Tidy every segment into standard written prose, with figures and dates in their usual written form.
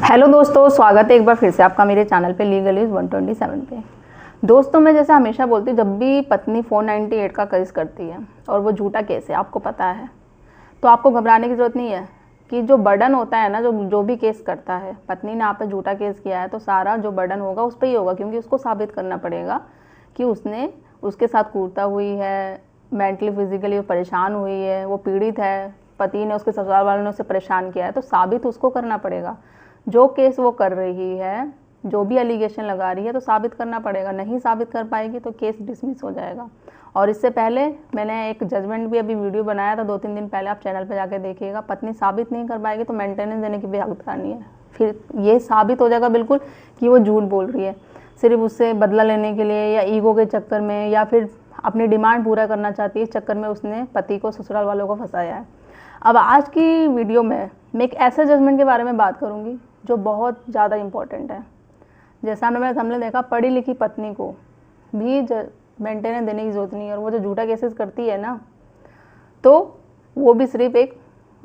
Hello दोस्तों, स्वागत है एक बार फिर से आपका मेरे चैनल पे लीगल इज 127 पे। दोस्तों, मैं जैसे हमेशा बोलती हूँ, जब भी पत्नी 498 का केस करती है और वो झूठा केस है, आपको पता है, तो आपको घबराने की ज़रूरत नहीं है कि जो बर्डन होता है ना, जो भी केस करता है, पत्नी ने आप पे झूठा केस किया है तो सारा जो बर्डन होगा उस पर ही होगा, क्योंकि उसको साबित करना पड़ेगा कि उसने उसके साथ क्रूरता हुई है, मेंटली फिजिकली परेशान हुई है, वो पीड़ित है, पति ने उसके ससुराल वालों ने उसे परेशान किया है, तो साबित उसको करना पड़ेगा। जो केस वो कर रही है, जो भी एलिगेशन लगा रही है, तो साबित करना पड़ेगा। नहीं साबित कर पाएगी तो केस डिसमिस हो जाएगा। और इससे पहले मैंने एक जजमेंट भी अभी वीडियो बनाया था 2-3 दिन पहले, आप चैनल पे जाके देखिएगा। पत्नी साबित नहीं कर पाएगी तो मेंटेनेंस देने की भी हकदार नहीं है। फिर ये साबित हो जाएगा बिल्कुल कि वो झूठ बोल रही है, सिर्फ उससे बदला लेने के लिए या ईगो के चक्कर में, या फिर अपनी डिमांड पूरा करना चाहती है, इस चक्कर में उसने पति को, ससुराल वालों को फंसाया है। अब आज की वीडियो में मैं एक ऐसे जजमेंट के बारे में बात करूंगी जो बहुत ज़्यादा इम्पोर्टेंट है। जैसा हमने देखा, पढ़ी लिखी पत्नी को भी मेंटेनेंस देने की जरूरत नहीं है, और वो जो झूठा केसेस करती है ना, तो वो भी सिर्फ एक,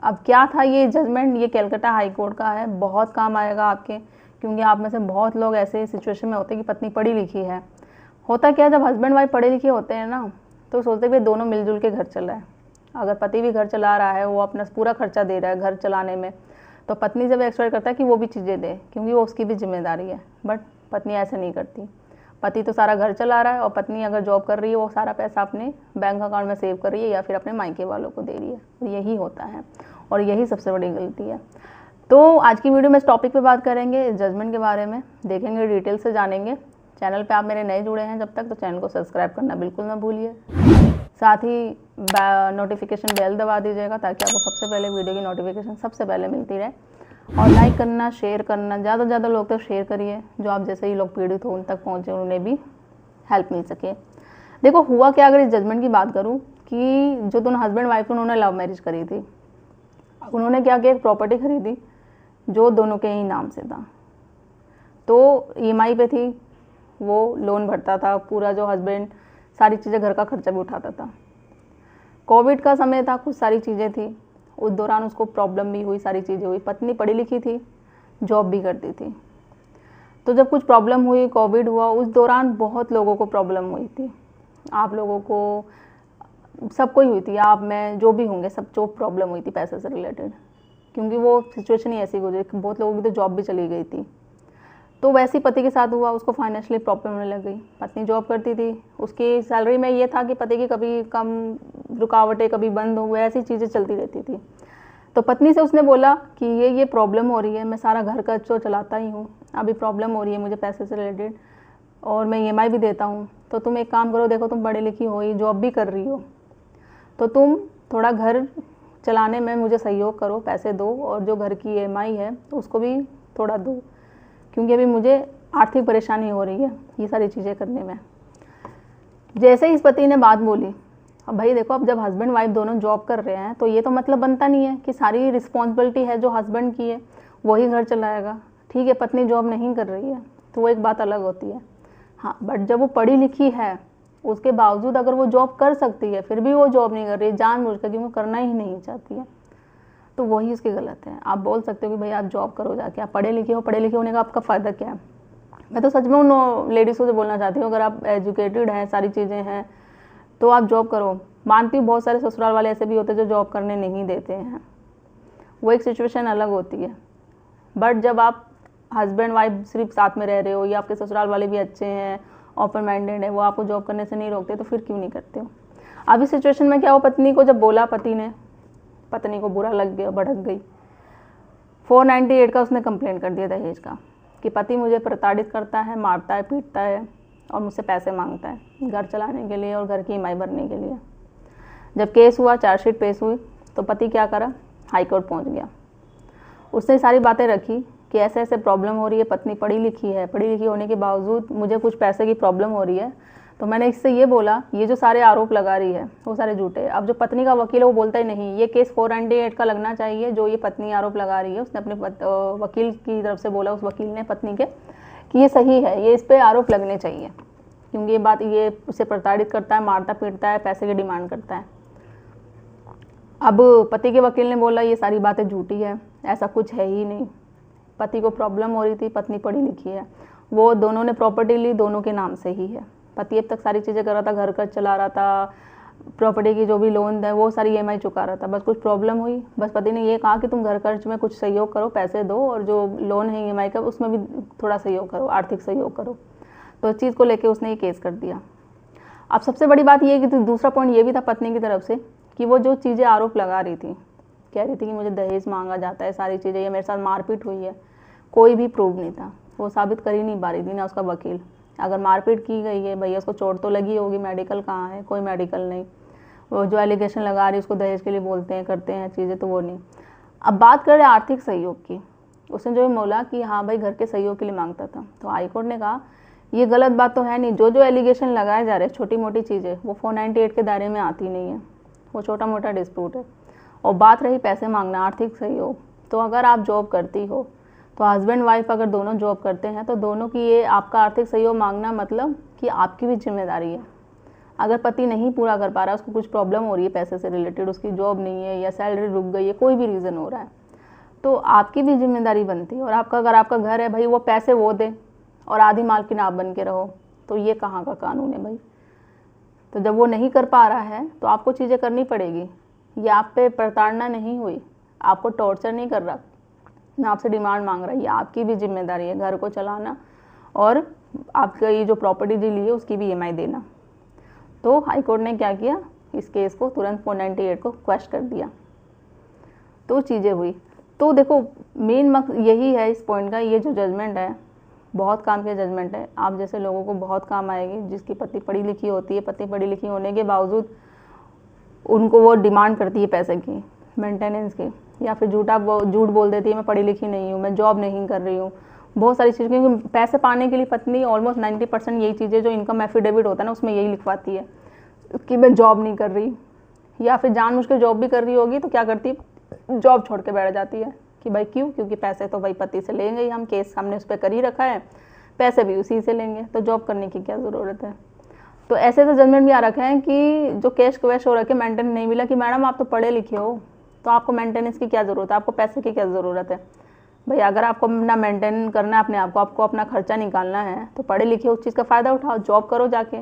अब क्या था ये जजमेंट, ये कलकत्ता हाई कोर्ट का है, बहुत काम आएगा आपके, क्योंकि आप में से बहुत लोग ऐसे सिचुएशन में होते हैं कि पत्नी पढ़ी लिखी है। होता क्या है, जब हस्बैंड वाइफ पढ़े लिखे होते हैं ना, तो सोचते कि दोनों मिलजुल के घर चल रहा है। अगर पति भी घर चला रहा है, वो अपना पूरा खर्चा दे रहा है घर चलाने में, तो पत्नी जब एक्सपेक्ट करता है कि वो भी चीज़ें दे, क्योंकि वो उसकी भी जिम्मेदारी है। बट पत्नी ऐसा नहीं करती। पति तो सारा घर चला रहा है, और पत्नी अगर जॉब कर रही है, वो सारा पैसा अपने बैंक अकाउंट में सेव कर रही है या फिर अपने मायके वालों को दे रही है। तो यही होता है, और यही सबसे बड़ी गलती है। तो आज की वीडियो में इस टॉपिक पे बात करेंगे, इस जजमेंट के बारे में देखेंगे, डिटेल से जानेंगे। चैनल पे आप मेरे नए जुड़े हैं जब तक, तो चैनल को सब्सक्राइब करना बिल्कुल ना भूलिए। साथ ही नोटिफिकेशन बेल दबा दीजिएगा, ताकि आपको सबसे पहले वीडियो की नोटिफिकेशन सबसे पहले मिलती रहे। और लाइक करना, शेयर करना, ज़्यादा से ज़्यादा लोग तक शेयर करिए, जो आप जैसे ही लोग पीड़ित हो उन तक पहुँचे, उन्हें भी हेल्प मिल सके। देखो हुआ क्या, अगर इस जजमेंट की बात करूँ, कि जो दोनों हस्बैंड वाइफ उन्होंने लव मैरिज करी थी। उन्होंने क्या किया, एक प्रॉपर्टी खरीदी जो दोनों के ही नाम से था। तो EMI पे थी, वो लोन भरता था पूरा, जो हस्बैंड सारी चीज़ें, घर का खर्चा भी उठाता था। कोविड का समय था, कुछ सारी चीज़ें थी, उस दौरान उसको प्रॉब्लम भी हुई, सारी चीज़ें हुई। पत्नी पढ़ी लिखी थी, जॉब भी करती थी। तो जब कुछ प्रॉब्लम हुई, कोविड हुआ, उस दौरान बहुत लोगों को प्रॉब्लम हुई थी। आप लोगों को, सबको ही हुई थी, आप में जो भी होंगे, सब जो प्रॉब्लम हुई थी पैसे से रिलेटेड, क्योंकि वो सिचुएशन ही ऐसी गुजरी। बहुत लोगों की तो जॉब भी चली गई थी। तो वैसे ही पति के साथ हुआ, उसको फाइनेंशियली प्रॉब्लम होने लग गई। पत्नी जॉब करती थी, उसकी सैलरी में ये था कि पति की कभी कम रुकावटें, कभी बंद हो, ऐसी चीज़ें चलती रहती थी। तो पत्नी से उसने बोला कि ये प्रॉब्लम हो रही है, मैं सारा घर का जो चलाता ही हूँ, अभी प्रॉब्लम हो रही है मुझे पैसे से रिलेटेड, और मैं EMI भी देता हूँ। तो तुम एक काम करो, देखो तुम पढ़ी लिखी हो, जॉब भी कर रही हो, तो तुम थोड़ा घर चलाने में मुझे सहयोग करो, पैसे दो, और जो घर की EMI है उसको भी थोड़ा दो, क्योंकि अभी मुझे आर्थिक परेशानी हो रही है ये सारी चीज़ें करने में। जैसे ही इस पति ने बात बोली, अब भाई देखो, अब जब हस्बैंड वाइफ दोनों जॉब कर रहे हैं, तो ये तो मतलब बनता नहीं है कि सारी रिस्पॉन्सिबिलिटी है जो हस्बैंड की है वही घर चलाएगा। ठीक है, पत्नी जॉब नहीं कर रही है तो वो एक बात अलग होती है। हाँ, बट जब वो पढ़ी लिखी है, उसके बावजूद अगर वो जॉब कर सकती है, फिर भी वो जॉब नहीं कर रही है जानबूझकर, क्योंकि वो करना ही नहीं चाहती है, तो वही उसकी गलत है। आप बोल सकते हो कि भाई आप जॉब करो जाके, आप पढ़े लिखे हो, पढ़े लिखे होने का आपका फ़ायदा क्या है। मैं तो सच में उन लेडीज़ों से बोलना चाहती हूँ, अगर आप एजुकेटेड हैं, सारी चीज़ें हैं, तो आप जॉब करो। मानती हूँ बहुत सारे ससुराल वाले ऐसे भी होते हैं जो जॉब करने नहीं देते हैं, वो एक सिचुएशन अलग होती है। बट जब आप हस्बैंड वाइफ सिर्फ साथ में रह रहे हो, या आपके ससुराल वाले भी अच्छे हैं, ओपन माइंडेड है, वो आपको जॉब करने से नहीं रोकते, तो फिर क्यों नहीं करते हो। अब इस सिचुएशन में क्या हो, पत्नी को जब बोला, पत्नी को बुरा लग गया, भड़क गई। 498 का उसने कंप्लेंट कर दिया दहेज का, कि पति मुझे प्रताड़ित करता है, मारता है, पीटता है, और मुझसे पैसे मांगता है घर चलाने के लिए और घर की EMI भरने के लिए। जब केस हुआ, चार्जशीट पेश हुई, तो पति क्या करा, हाई कोर्ट पहुँच गया। उसने सारी बातें रखी कि ऐसे ऐसे प्रॉब्लम हो रही है, पत्नी पढ़ी लिखी है, पढ़ी लिखी होने के बावजूद मुझे कुछ पैसे की प्रॉब्लम हो रही है। तो मैंने इससे ये बोला, ये जो सारे आरोप लगा रही है वो सारे झूठे। अब जो पत्नी का वकील है वो बोलता ही नहीं, ये केस 498 का लगना चाहिए, जो ये पत्नी आरोप लगा रही है। उसने अपने वकील की तरफ से बोला, उस वकील ने पत्नी के, कि ये सही है, ये इस पर आरोप लगने चाहिए, क्योंकि ये बात, ये उसे प्रताड़ित करता है, मारता पीटता है, पैसे की डिमांड करता है। अब पति के वकील ने बोला ये सारी बातें झूठी है, ऐसा कुछ है ही नहीं। पति को प्रॉब्लम हो रही थी, पत्नी पढ़ी लिखी है, वो दोनों ने प्रॉपर्टी ली, दोनों के नाम से ही है। पति अब तक सारी चीज़ें कर रहा था, घर का चला रहा था, प्रॉपर्टी की जो भी लोन है वो सारी EMI चुका रहा था। बस कुछ प्रॉब्लम हुई, बस पति ने ये कहा कि तुम घर खर्च में कुछ सहयोग करो, पैसे दो, और जो लोन है EMI का उसमें भी थोड़ा सहयोग करो, आर्थिक सहयोग करो। तो इस चीज़ को लेके उसने ये केस कर दिया। अब सबसे बड़ी बात ये है कि दूसरा पॉइंट ये भी था पत्नी की तरफ से कि वो जो चीज़ें आरोप लगा रही थी, कह रही थी कि मुझे दहेज मांगा जाता है, सारी चीज़ें, ये मेरे साथ मारपीट हुई है, कोई भी प्रूफ नहीं था, वो साबित कर ही नहीं पा रही थी ना उसका वकील। अगर मारपीट की गई है, भैया उसको चोट तो लगी होगी, मेडिकल कहाँ है, कोई मेडिकल नहीं। वो जो एलिगेशन लगा रही है उसको दहेज के लिए बोलते हैं, करते हैं चीज़ें, तो वो नहीं। अब बात कर रहे आर्थिक सहयोग की, उसने जो बोला कि हाँ भाई घर के सहयोग के लिए मांगता था, तो हाईकोर्ट ने कहा ये गलत बात तो है नहीं। जो जो एलिगेशन लगाए जा रहे हैं, छोटी मोटी चीज़ें, वो 498 के दायरे में आती नहीं है, वो छोटा मोटा डिस्प्यूट है। और बात रही पैसे मांगना, आर्थिक सहयोग, तो अगर आप जॉब करती हो, तो हस्बैंड वाइफ अगर दोनों जॉब करते हैं, तो दोनों की ये आपका आर्थिक सहयोग मांगना मतलब कि आपकी भी जिम्मेदारी है। अगर पति नहीं पूरा कर पा रहा है, उसको कुछ प्रॉब्लम हो रही है पैसे से रिलेटेड, उसकी जॉब नहीं है या सैलरी रुक गई है, कोई भी रीज़न हो रहा है, तो आपकी भी जिम्मेदारी बनती है। और आपका अगर आपका घर है भाई, वो पैसे वो दे और आधी मालकिन आप बन के रहो, तो ये कहाँ का कानून है भाई। तो जब वो नहीं कर पा रहा है तो आपको चीज़ें करनी पड़ेगी। ये आप पे प्रताड़ना नहीं हुई, आपको टॉर्चर नहीं कर रहा, ना आपसे डिमांड मांग रहा है, ये आपकी भी जिम्मेदारी है घर को चलाना और आपका ये जो प्रॉपर्टी ली है उसकी भी EMI देना। तो हाईकोर्ट ने क्या किया, इस केस को तुरंत 498 को क्वैश कर दिया। तो चीज़ें हुई। तो देखो मेन मकसद यही है इस पॉइंट का, ये जो जजमेंट है बहुत काम की जजमेंट है, आप जैसे लोगों को बहुत काम आएगी। जिसकी पति पढ़ी लिखी होती है, पति पढ़ी लिखी होने के बावजूद उनको वो डिमांड करती है पैसे की, मेंटेनेंस की, या फिर झूठ बोल देती है मैं पढ़ी लिखी नहीं हूँ, मैं जॉब नहीं कर रही हूँ, बहुत सारी चीज़। क्योंकि पैसे पाने के लिए पत्नी ऑलमोस्ट 90% यही चीज़ें जो इनकम एफिडेविट होता है ना उसमें यही लिखवाती है कि मैं जॉब नहीं कर रही, या फिर जानबूझ के जॉब भी कर रही होगी तो क्या करती है, जॉब छोड़ के बैठ जाती है कि भाई क्यों, क्योंकि पैसे तो भाई पति से लेंगे ही, हम केस हमने उस पर कर ही रखा है, पैसे भी उसी से लेंगे, तो जॉब करने की क्या ज़रूरत है। तो ऐसे तो जजमेंट भी आ रखे हैं कि जो कैश क्वैश हो रखे, मेंटेनेंस नहीं मिला, कि मैडम आप तो पढ़े लिखे हो तो आपको मेंटेनेंस की क्या ज़रूरत है, आपको पैसे की क्या ज़रूरत है। भाई अगर आपको अपना मेंटेन करना है अपने आप को, आपको अपना खर्चा निकालना है, तो पढ़े लिखे उस चीज़ का फ़ायदा उठाओ, जॉब करो जाके,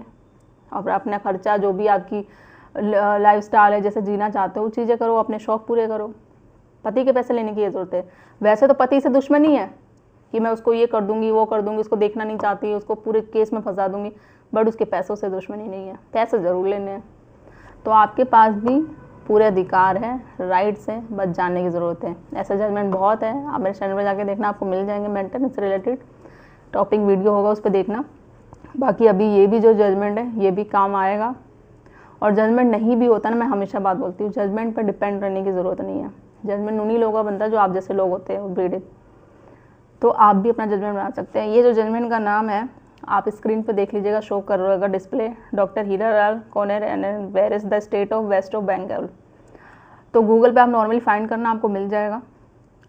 और अपना खर्चा जो भी आपकी लाइफस्टाइल है, जैसे जीना चाहते हो, चीज़ें करो, अपने शौक़ पूरे करो। पति के पैसे लेने की ज़रूरत है। वैसे तो पति से दुश्मनी है कि मैं उसको ये कर दूंगी, वो कर दूंगी, उसको देखना नहीं चाहती, उसको पूरे केस में फंसा दूंगी, बट उसके पैसों से दुश्मनी नहीं है, पैसे ज़रूर लेने हैं। तो आपके पास भी पूरे अधिकार है, राइट्स हैं, बस जानने की ज़रूरत है। ऐसा जजमेंट बहुत है, आप मेरे चैनल पर जाके देखना, आपको मिल जाएंगे। मेंटेनेंस से रिलेटेड टॉपिक वीडियो होगा, उस पर देखना। बाकी अभी ये भी जो जजमेंट है ये भी काम आएगा। और जजमेंट नहीं भी होता ना, मैं हमेशा बात बोलती हूँ, जजमेंट पर डिपेंड रहने की ज़रूरत नहीं है। जजमेंट उन्हीं लोगों का बनता है जो आप जैसे लोग होते हैं पीड़ित। तो आप भी अपना जजमेंट बना सकते हैं। ये जो जजमेंट का नाम है आप स्क्रीन पर देख लीजिएगा, शो कर रहेगा display, doctor Hiralal corner and where is the state of west of Bengal. तो गूगल पे आप नॉर्मली फाइंड करना, आपको मिल जाएगा।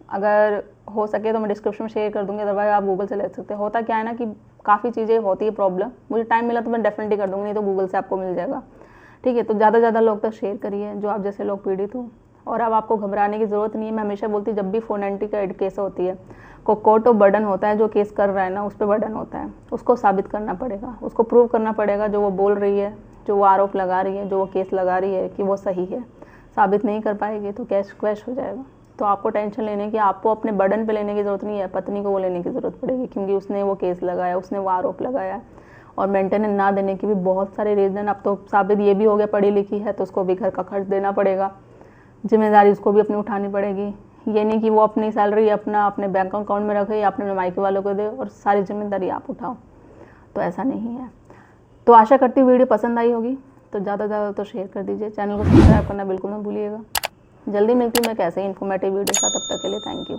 अगर हो सके तो मैं डिस्क्रिप्शन में शेयर कर दूँगी, अदरवाइज आप गूगल से ले सकते हैं। होता क्या है ना कि काफ़ी चीज़ें होती है प्रॉब्लम, मुझे टाइम मिला तो मैं डेफिनेटली कर दूँगी, नहीं तो गूगल से आपको मिल जाएगा। ठीक है, तो ज़्यादा से ज़्यादा लोग तक शेयर करिए जो आप जैसे लोग पीड़ित हो। और अब आपको घबराने की ज़रूरत नहीं है। मैं हमेशा बोलती हूँ जब भी 490 का केस होती है, को कोर्ट ऑफ बर्डन होता है, जो केस कर रहा है ना उस पर बर्डन होता है, उसको साबित करना पड़ेगा, उसको प्रूव करना पड़ेगा जो वो बोल रही है, जो वो आरोप लगा रही है, जो वो केस लगा रही है कि वो सही है। साबित नहीं कर पाएगी तो कैश क्वैश हो जाएगा। तो आपको टेंशन लेने की, आपको अपने बर्डन पे लेने की ज़रूरत नहीं है, पत्नी को वो लेने की ज़रूरत पड़ेगी, क्योंकि उसने वो केस लगाया, उसने वो आरोप लगाया। और मेंटेनेंस ना देने की भी बहुत सारे रीज़न। अब तो साबित ये भी हो गया पढ़ी लिखी है तो उसको भी घर का खर्च देना पड़ेगा, जिम्मेदारी उसको भी अपनी उठानी पड़ेगी। ये नहीं कि वो अपनी सैलरी अपने बैंक अकाउंट में रखे या अपने मायके वालों को दे और सारी जिम्मेदारी आप उठाओ, तो ऐसा नहीं है। तो आशा करती हूँ वीडियो पसंद आई होगी, तो ज़्यादा से ज़्यादा तो शेयर कर दीजिए। चैनल को सब्सक्राइब करना बिल्कुल मत भूलिएगा। जल्दी मिलती हूँ मैं कैसे इन्फॉर्मेटिव वीडियो के साथ, तब तक के लिए थैंक यू।